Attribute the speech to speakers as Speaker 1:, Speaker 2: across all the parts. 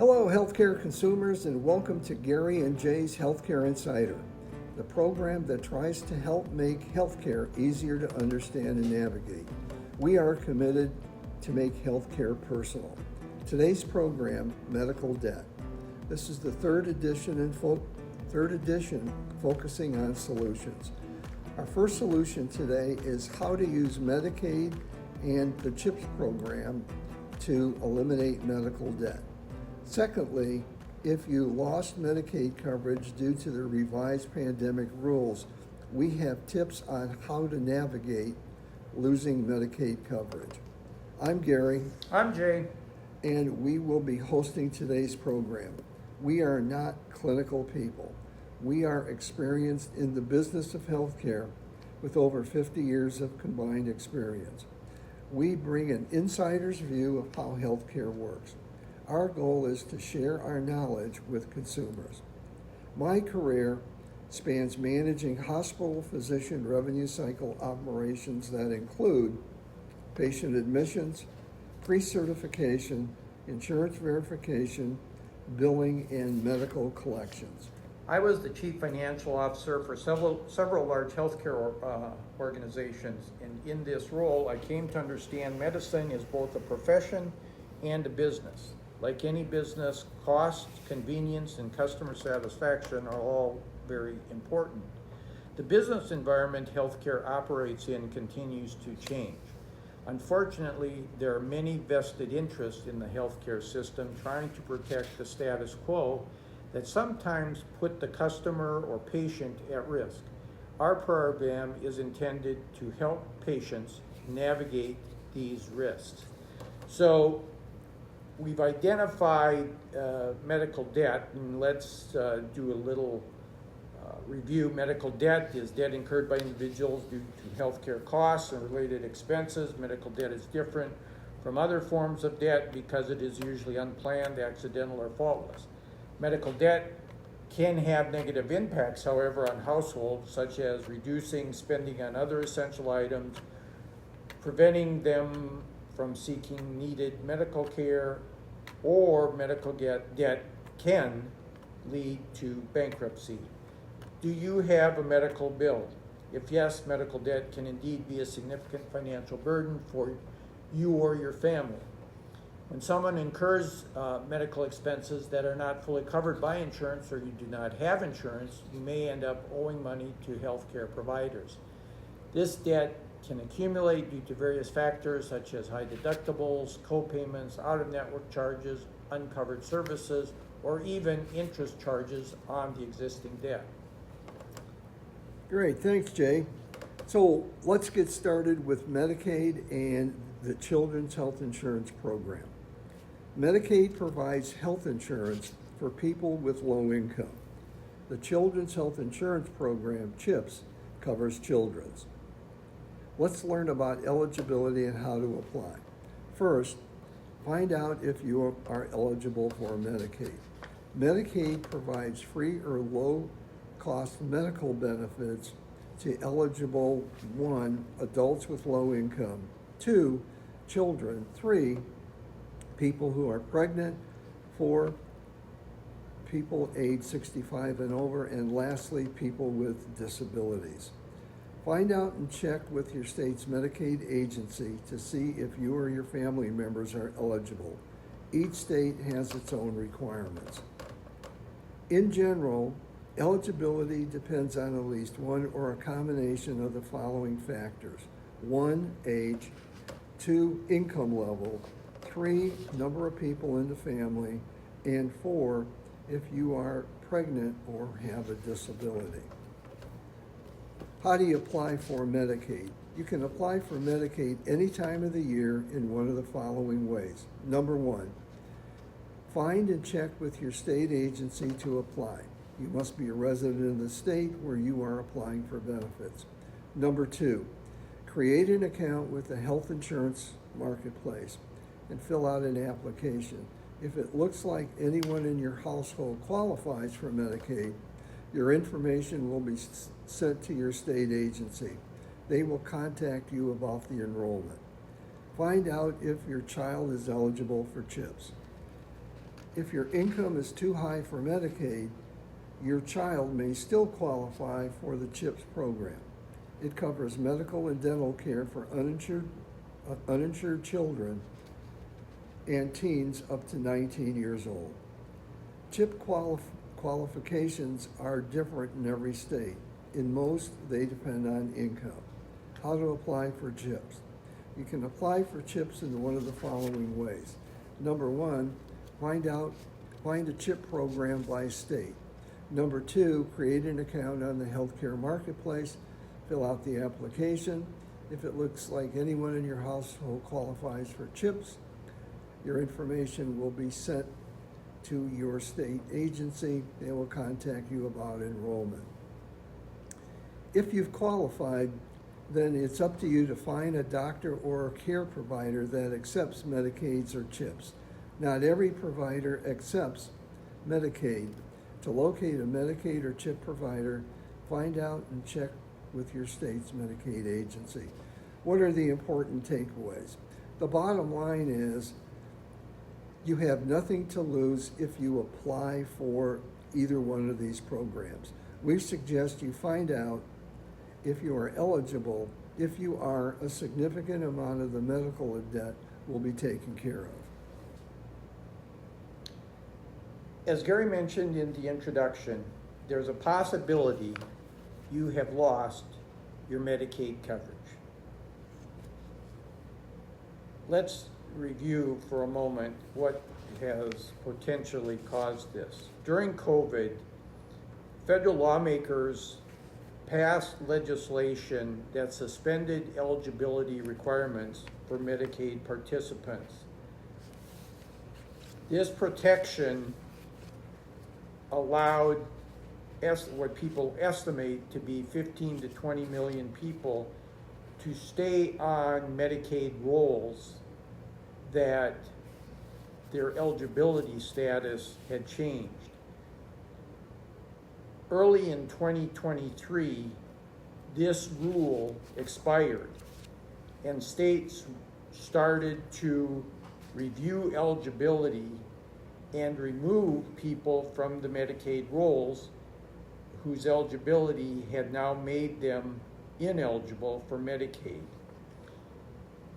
Speaker 1: Hello, healthcare consumers, and welcome to Gary and Jay's Healthcare Insider, the program that tries to help make healthcare easier to understand and navigate. We are committed to make healthcare personal. Today's program, Medical Debt. This is the third edition focusing on solutions. Our first solution today is how to use Medicaid and the CHIPS program to eliminate medical debt. Secondly, if you lost Medicaid coverage due to the revised pandemic rules, we have tips on how to navigate losing Medicaid coverage. I'm Gary.
Speaker 2: I'm Jay.
Speaker 1: And we will be hosting today's program. We are not clinical people. We are experienced in the business of healthcare with over 50 years of combined experience. We bring an insider's view of how healthcare works. Our goal is to share our knowledge with consumers. My career spans managing hospital physician revenue cycle operations that include patient admissions, pre-certification, insurance verification, billing, and medical collections.
Speaker 2: I was the chief financial officer for several large healthcare organizations, and in this role, I came to understand medicine is both a profession and a business. Like any business, cost, convenience, and customer satisfaction are all very important. The business environment healthcare operates in continues to change. Unfortunately, there are many vested interests in the healthcare system trying to protect the status quo that sometimes put the customer or patient at risk. Our program is intended to help patients navigate these risks. So we've identified medical debt, and let's do a little review. Medical debt is debt incurred by individuals due to healthcare costs and related expenses. Medical debt is different from other forms of debt because it is usually unplanned, accidental, or faultless. Medical debt can have negative impacts, however, on households, such as reducing spending on other essential items, preventing them from seeking needed medical care, or medical debt can lead to bankruptcy. Do you have a medical bill? If yes, medical debt can indeed be a significant financial burden for you or your family. When someone incurs medical expenses that are not fully covered by insurance, or you do not have insurance, you may end up owing money to healthcare providers. This debt can accumulate due to various factors such as high deductibles, co-payments, out-of-network charges, uncovered services, or even interest charges on the existing debt.
Speaker 1: Great, thanks, Jay. So let's get started with Medicaid and the Children's Health Insurance Program. Medicaid provides health insurance for people with low income. The Children's Health Insurance Program, CHIPS, covers children's. Let's learn about eligibility and how to apply. First, find out if you are eligible for Medicaid. Medicaid provides free or low-cost medical benefits to eligible 1, adults with low income, 2, children, 3, people who are pregnant, 4, people age 65 and over, and lastly, people with disabilities. Find out and check with your state's Medicaid agency to see if you or your family members are eligible. Each state has its own requirements. In general, eligibility depends on at least one or a combination of the following factors. 1, age, 2, income level, 3, number of people in the family, and 4, if you are pregnant or have a disability. How do you apply for Medicaid? You can apply for Medicaid any time of the year in one of the following ways. Number 1, find and check with your state agency to apply. You must be a resident of the state where you are applying for benefits. Number 2, create an account with the health insurance marketplace and fill out an application. If it looks like anyone in your household qualifies for Medicaid, your information will be sent to your state agency. They will contact you about the enrollment. Find out if your child is eligible for CHIPS. If your income is too high for Medicaid, your child may still qualify for the CHIPS program. It covers medical and dental care for uninsured children and teens up to 19 years old. CHIP qualifications are different in every state. In most, they depend on income. How to apply for CHIPS? You can apply for CHIPS in one of the following ways. Number one, find a CHIP program by state. Number two, create an account on the healthcare marketplace, fill out the application. If it looks like anyone in your household qualifies for CHIPS, your information will be sent to your state agency. They will contact you about enrollment. If you've qualified, then it's up to you to find a doctor or a care provider that accepts Medicaids or CHIPS. Not every provider accepts Medicaid. To locate a Medicaid or CHIP provider, find out and check with your state's Medicaid agency. What are the important takeaways? The bottom line is you have nothing to lose if you apply for either one of these programs. We suggest you find out if you are eligible, if you are, a significant amount of the medical debt will be taken care of.
Speaker 2: As Gary mentioned in the introduction, there's a possibility you have lost your Medicaid coverage. Let's review for a moment what has potentially caused this. During COVID, federal lawmakers passed legislation that suspended eligibility requirements for Medicaid participants. This protection allowed what people estimate to be 15 to 20 million people to stay on Medicaid rolls that their eligibility status had changed. Early in 2023, this rule expired and states started to review eligibility and remove people from the Medicaid rolls whose eligibility had now made them ineligible for Medicaid.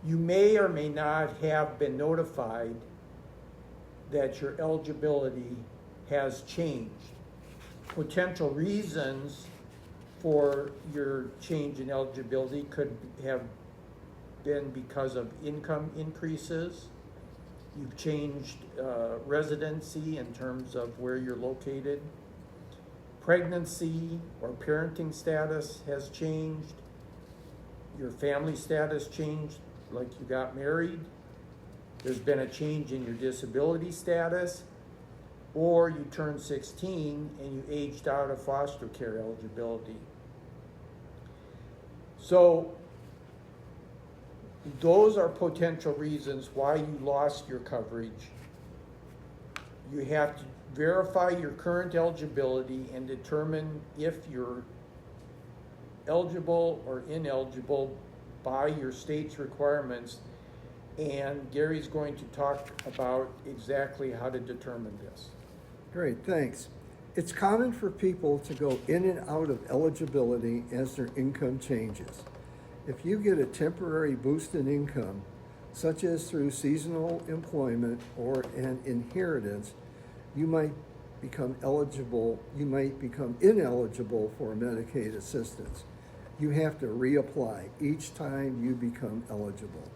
Speaker 2: You may or may not have been notified that your eligibility has changed. Potential reasons for your change in eligibility could have been because of income increases. You've changed residency in terms of where you're located. Pregnancy or parenting status has changed. Your family status changed, like you got married. There's been a change in your disability status, or you turned 16 and you aged out of foster care eligibility. So those are potential reasons why you lost your coverage. You have to verify your current eligibility and determine if you're eligible or ineligible by your state's requirements. And Gary's going to talk about exactly how to determine this.
Speaker 1: Great, thanks. It's common for people to go in and out of eligibility as their income changes. If you get a temporary boost in income, such as through seasonal employment or an inheritance, you might become ineligible for Medicaid assistance. You have to reapply each time you become eligible.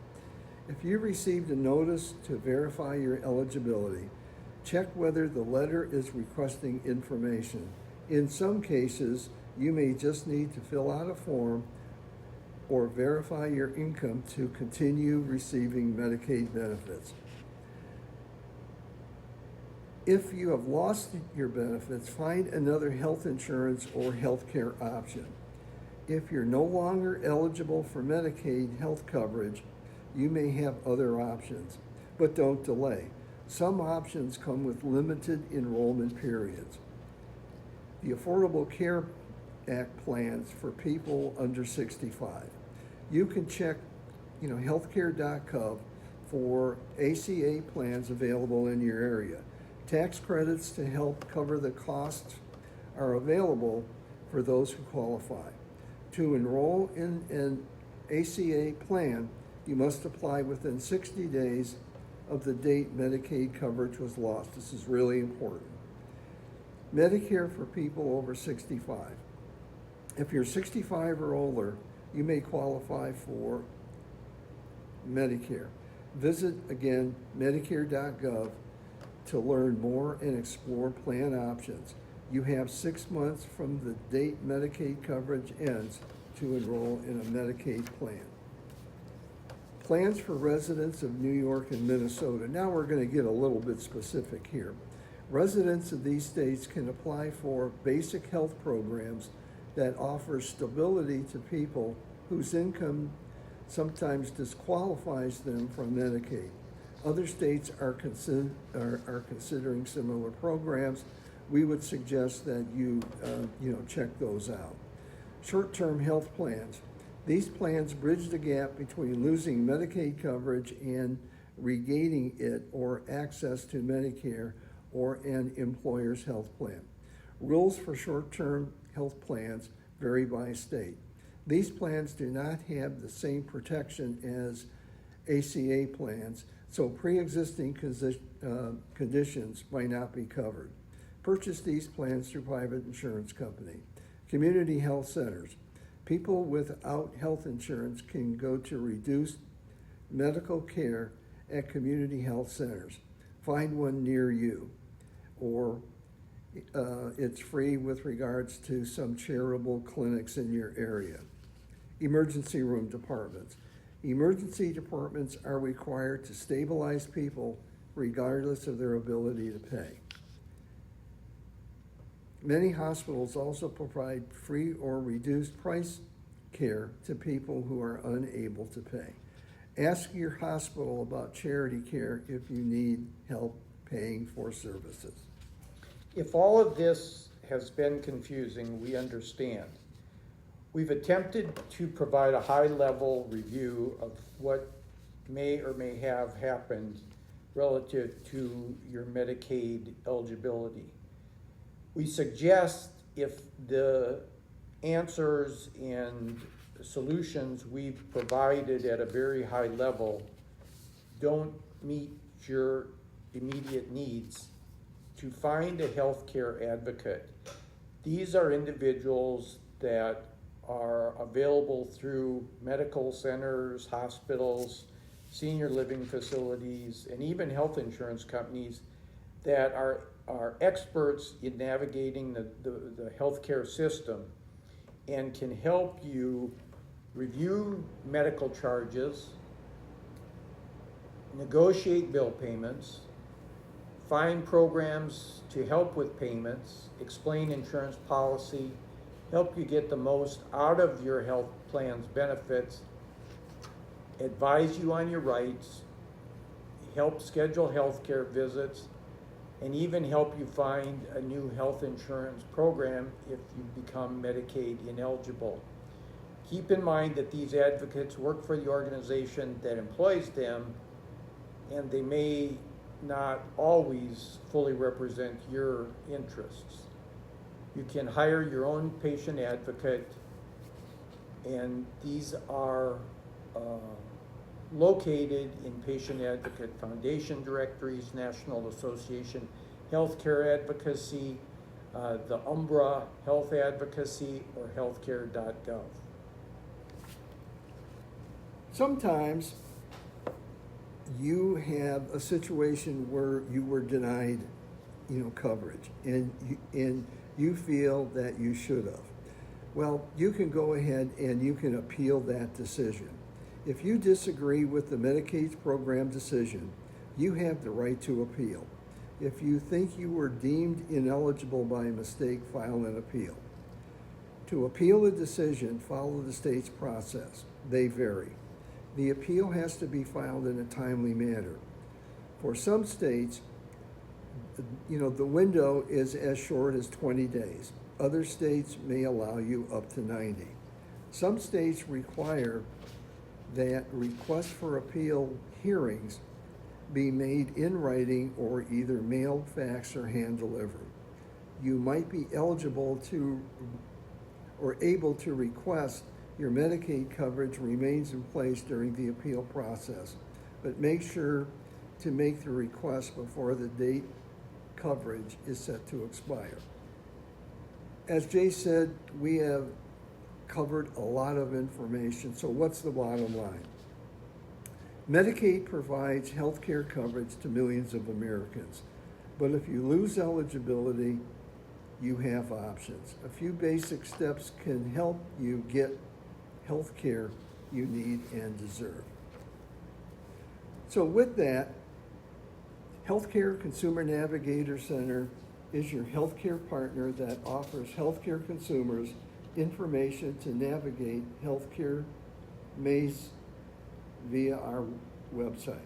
Speaker 1: If you received a notice to verify your eligibility, check whether the letter is requesting information. In some cases, you may just need to fill out a form or verify your income to continue receiving Medicaid benefits. If you have lost your benefits, find another health insurance or health care option. If you're no longer eligible for Medicaid health coverage, you may have other options, but don't delay. Some options come with limited enrollment periods. The Affordable Care Act plans for people under 65. You can check, healthcare.gov for ACA plans available in your area. Tax credits to help cover the costs are available for those who qualify. To enroll in an ACA plan, you must apply within 60 days of the date Medicaid coverage was lost. This is really important. Medicare for people over 65. If you're 65 or older, you may qualify for Medicare. Visit again Medicare.gov to learn more and explore plan options. You have 6 months from the date Medicaid coverage ends to enroll in a Medicaid plan. Plans for residents of New York and Minnesota. Now we're going to get a little bit specific here. Residents of these states can apply for basic health programs that offer stability to people whose income sometimes disqualifies them from Medicaid. Other states are considering similar programs. We would suggest that you check those out. Short-term health plans. These plans bridge the gap between losing Medicaid coverage and regaining it or access to Medicare or an employer's health plan. Rules for short-term health plans vary by state. These plans do not have the same protection as ACA plans, so pre-existing conditions might not be covered. Purchase these plans through private insurance company. Community health centers. People without health insurance can go to reduced medical care at community health centers. Find one near you, or it's free with regards to some charitable clinics in your area. Emergency room departments. Emergency departments are required to stabilize people regardless of their ability to pay. Many hospitals also provide free or reduced price care to people who are unable to pay. Ask your hospital about charity care if you need help paying for services.
Speaker 2: If all of this has been confusing, we understand. We've attempted to provide a high-level review of what may or may have happened relative to your Medicaid eligibility. We suggest if the answers and solutions we've provided at a very high level don't meet your immediate needs, to find a healthcare advocate. These are individuals that are available through medical centers, hospitals, senior living facilities, and even health insurance companies that are experts in navigating the healthcare system and can help you review medical charges, negotiate bill payments, find programs to help with payments, explain insurance policy, help you get the most out of your health plan's benefits, advise you on your rights, help schedule healthcare visits, and even help you find a new health insurance program if you become Medicaid ineligible. Keep in mind that these advocates work for the organization that employs them, and they may not always fully represent your interests. You can hire your own patient advocate, and these are located in Patient Advocate Foundation directories, National Association Healthcare Advocacy, the Umbra Health Advocacy, or healthcare.gov.
Speaker 1: Sometimes you have a situation where you were denied, coverage, and you feel that you should have. Well, you can go ahead and you can appeal that decision. If you disagree with the Medicaid program decision, you have the right to appeal. If you think you were deemed ineligible by mistake, file an appeal. To appeal a decision, follow the state's process. They vary. The appeal has to be filed in a timely manner. For some states, the window is as short as 20 days. Other states may allow you up to 90. Some states require that requests for appeal hearings be made in writing or either mailed, fax, or hand delivered. You might be eligible to or able to request your Medicaid coverage remains in place during the appeal process, but make sure to make the request before the date coverage is set to expire. As Jay said, we have covered a lot of information, so what's the bottom line? Medicaid provides health care coverage to millions of Americans, but if you lose eligibility, you have options. A few basic steps can help you get health care you need and deserve. So with that, Healthcare Consumer Navigator Center is your healthcare partner that offers healthcare consumers information to navigate healthcare maze via our website.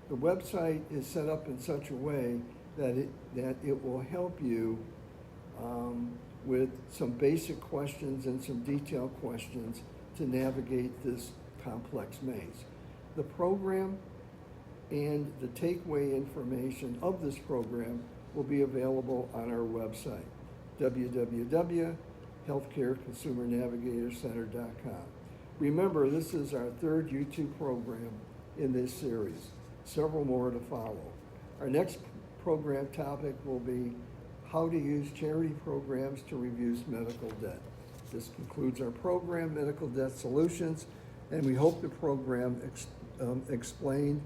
Speaker 1: The website is set up in such a way that it will help you with some basic questions and some detailed questions to navigate this complex maze. The program and the takeaway information of this program will be available on our website, www.healthcareconsumernavigatorcenter.com. Remember, this is our third YouTube program in this series, several more to follow. Our next program topic will be how to use charity programs to reduce medical debt. This concludes our program, Medical Debt Solutions, and we hope the program explained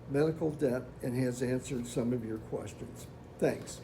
Speaker 1: medical debt and has answered some of your questions. Thanks.